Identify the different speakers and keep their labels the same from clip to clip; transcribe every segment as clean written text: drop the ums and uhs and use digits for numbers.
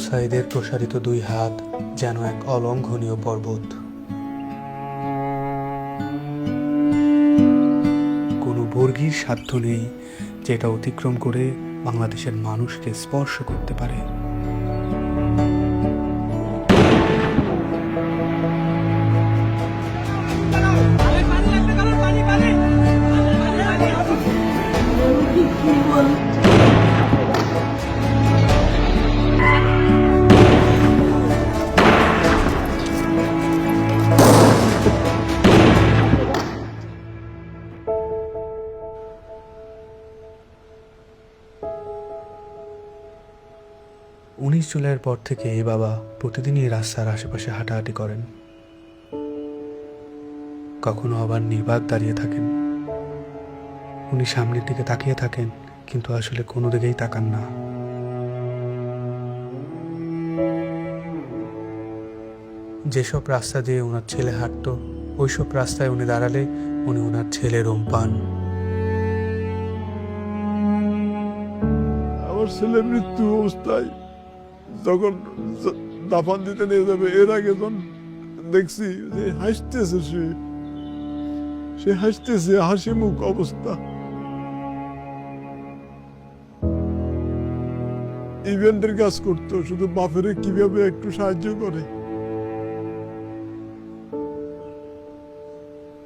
Speaker 1: সাইদের প্রসারিত দুই হাত যেন এক অলঙ্ঘনীয় পর্বত। কোনো বর্গীর সাধ্য নেই যেটা অতিক্রম করে বাংলাদেশের মানুষকে স্পর্শ করতে পারে। জুলাইয়ের পর থেকে এই বাবা প্রতিদিনই রাস্তার আশেপাশে হাঁটাহাঁটি করেন। কখনো আবার নির্বাক দাঁড়িয়ে থাকেন। উনি সামনের দিকে তাকিয়ে থাকেন, কিন্তু আসলে কোনো দিকেই তাকান না। যেসব রাস্তা দিয়ে ওনার ছেলে হাঁটতো, ওইসব রাস্তায় উনি দাঁড়ালে উনি ওনার ছেলের রুম পান।
Speaker 2: আমার ছেলে মৃত্যু অবস্থায় যখন দাফন দিতে নিয়ে যাবে, এর আগে যখন দেখছি যে হাসতেছে, সে হাসতেছে, হাসি মুখ অবস্থা। ইভেন্টের কাজ করতো, শুধু বাপের কিভাবে একটু সাহায্য করে।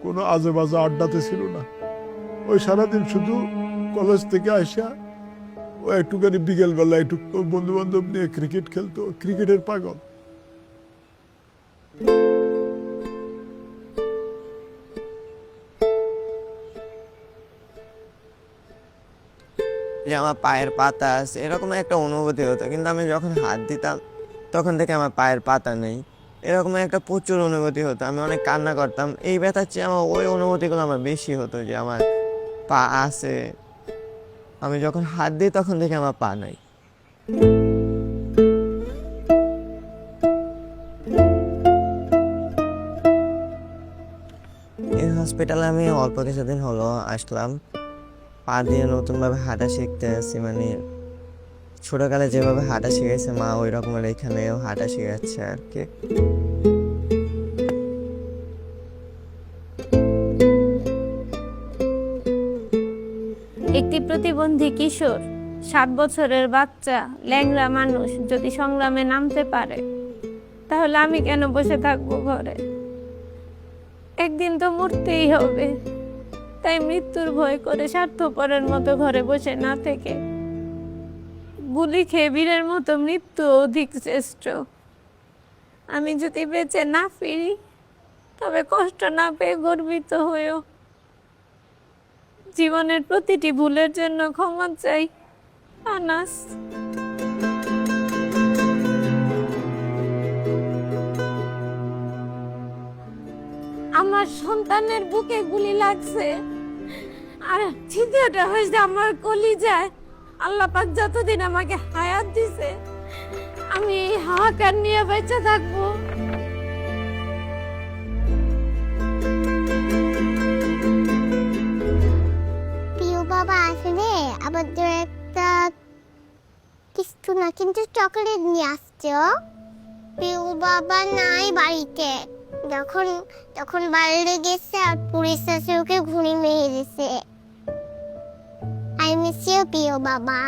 Speaker 2: কোনো আজে বাজে আড্ডাতে ছিল না। ওই সারাদিন শুধু কলেজ থেকে আসা ও একটুখানি বিকেলবেলা একটু বন্ধু বান্ধব নিয়ে ক্রিকেট খেলতো, ক্রিকেটের পাগল।
Speaker 3: যে আমার পায়ের পাতা আছে এরকম একটা অনুভূতি হতো, কিন্তু আমি যখন হাত দিতাম তখন থেকে আমার পায়ের পাতা নেই, এরকম একটা প্রচুর অনুভূতি হতো। আমি অনেক কান্না করতাম। এই ব্যথার চেয়ে আমার ওই অনুভূতিগুলো আমার বেশি হতো, যে আমার পা আছে, আমি যখন হাত দিই তখন থেকে আমার পা নাই। এই হসপিটালে আমি অল্প কিছুদিন হলো আসলাম। পা দিয়ে নতুনভাবে হাঁটা শিখতে আছি, মানে ছোটকালে যেভাবে হাঁটা শিখেছে মা, ওই রকমের এখানেও হাঁটা শিখাচ্ছে আর কি।
Speaker 4: একটি প্রতিবন্ধী কিশোর, 7 বছরের বাচ্চা, ল্যাংড়া মানুষ যদি সংগ্রামে নামতে পারে, তাহলে আমি কেন বসে থাকবো ঘরে? একদিন তো মরতেই হবে, তাই মৃত্যুর ভয় করে স্বার্থপরের মতো ঘরে বসে না থেকে গুলি খেয়ে বীরের মতো মৃত্যু অধিক শ্রেষ্ঠ। আমি যদি বেঁচে না ফিরি, তবে কষ্ট না পেয়ে গর্বিত হয়েও জীবনের প্রতিটি ভুলের জন্য ক্ষমা চাই। আনাস। আমার সন্তানের বুকে গুলি লাগছে, আর ছিদ্রটা হয়েছে আমার কলিজায়। আল্লাহ পাক যতদিন আমাকে হায়াত দিছে, আমি এই হাহাকার নিয়ে বেঁচে থাকবো।
Speaker 5: বাবা আসলে আমাদের একটা কিছু না, কিন্তু চকলেট নিয়ে আসছো। পিউ বাবা নাই বাড়িতে। যখন বাইরে গেছে আর পুলিশ এসে ওকে ঘুড়ি মেরে দিছে। আই মিস ইউ পিউ বাবা।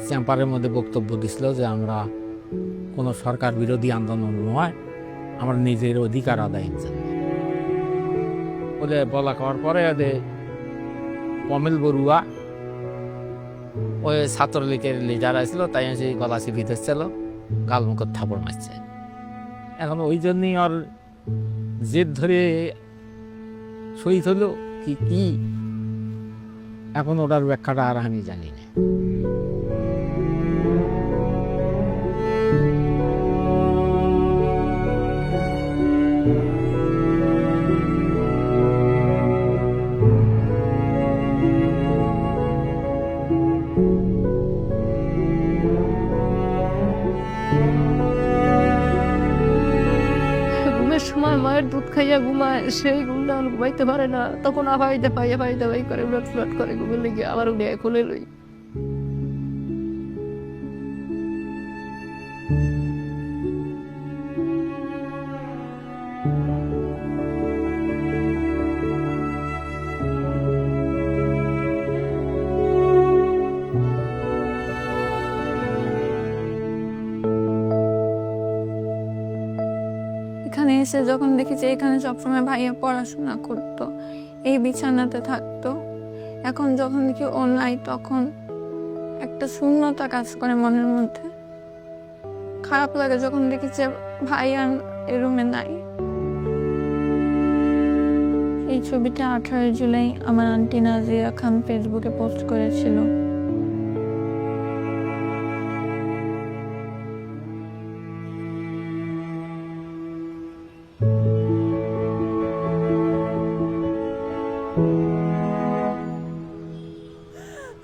Speaker 6: চেম্বারের মধ্যে বক্তব্য দিছিল যে আমরা কোনো সরকার বিরোধী আন্দোলন নয়, আমরা নিজের অধিকার আদায়ের জন্য বলে বলা করার পরে কমিল বড়ুয়া ওই ছাত্রলীগের লিডার আসছিল, তাই সেই গলা চিপি ধরছিল, গালমুখের থাপড় মারছে। এখন ওই জন্যই ওর জেদ ধরে শহীদ হলো কি এখন ওটার ব্যাখ্যাটা আর আমি জানি না।
Speaker 4: ঘুমের সময় মায়ের দুধ খাইয়া ঘুমায়, সেই ঘুমটা আর ঘুমাইতে পারে না, তখন আবাইতে পাইয়া পাইতে পাই করে উলট ফুলট করে ঘুমের লেগে আবার উঠে খুলে লই। এখানে এসে যখন দেখি যে এখানে সবসময় ভাইয়া পড়াশোনা করতো, এই বিছানাতে থাকতো, এখন যখন দেখি ও নাই তখন একটা শূন্যতা কাজ করে মনের মধ্যে। খারাপ লাগে যখন দেখি যে ভাইয়া এই রুমে নাই। এই ছবিটা 18 জুলাই আমার আন্টি নাজিয়া খান ফেসবুকে পোস্ট করেছিল।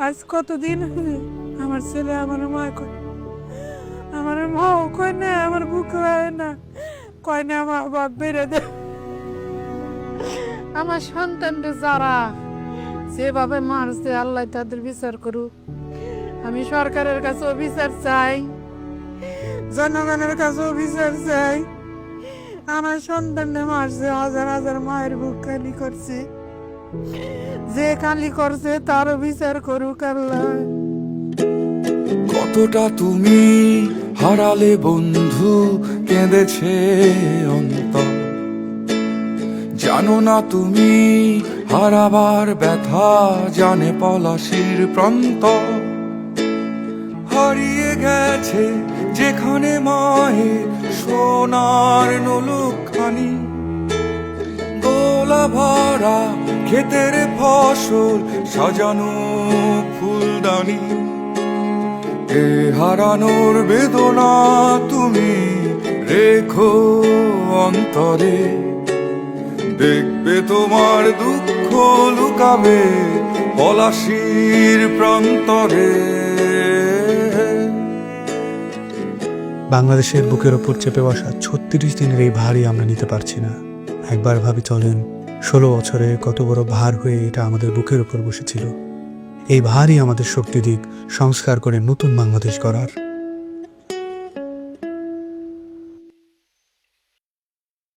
Speaker 7: আজ কতদিন আমার ছেলে আমার মা কয়, আমার মাও কয় না, আমার বুক হয় না, কয় না আমার বাপ বেড়ে দে। আমার সন্তানরা যারা যেভাবে মারছে আল্লাহ তাদের বিচার করুক। আমি সরকারের কাছেও বিচার চাই, জনগণের কাছেও বিচার চাই। আমার সন্তানরা মারছে, হাজার হাজার মায়ের বুক খালি করছে, যে খালি করছে তারও বিচার করুক আল্লাহ।
Speaker 8: কতটা তুমি হারালে বন্ধু, কেঁদেছে অন্তর। জানো না তুমি হারাবার ব্যথা, জানে পলাশির প্রান্ত। হারিয়ে গেছে যেখানে মায়ের সোনার নলুকখানি, গোলা ভরা ক্ষেতের ফসল, সাজানো ফুলদানি। এ হারানোর বেদনা তুমি রেখো অন্তরে, দেখবে তোমার দুঃখ লুকাবে পলাশির প্রান্তরে।
Speaker 1: বাংলাদেশের বুকের ওপর চেপে বসা 36 দিনের এই ভারই আমরা নিতে পারছি না। একবার ভাবি চলেন, 16 বছরে কত বড় ভার হয়ে এটা আমাদের বুকের উপর বসেছিল। এই ভারই আমাদের শক্তি দিক সংস্কার করে নতুন বাংলাদেশ গড়ার।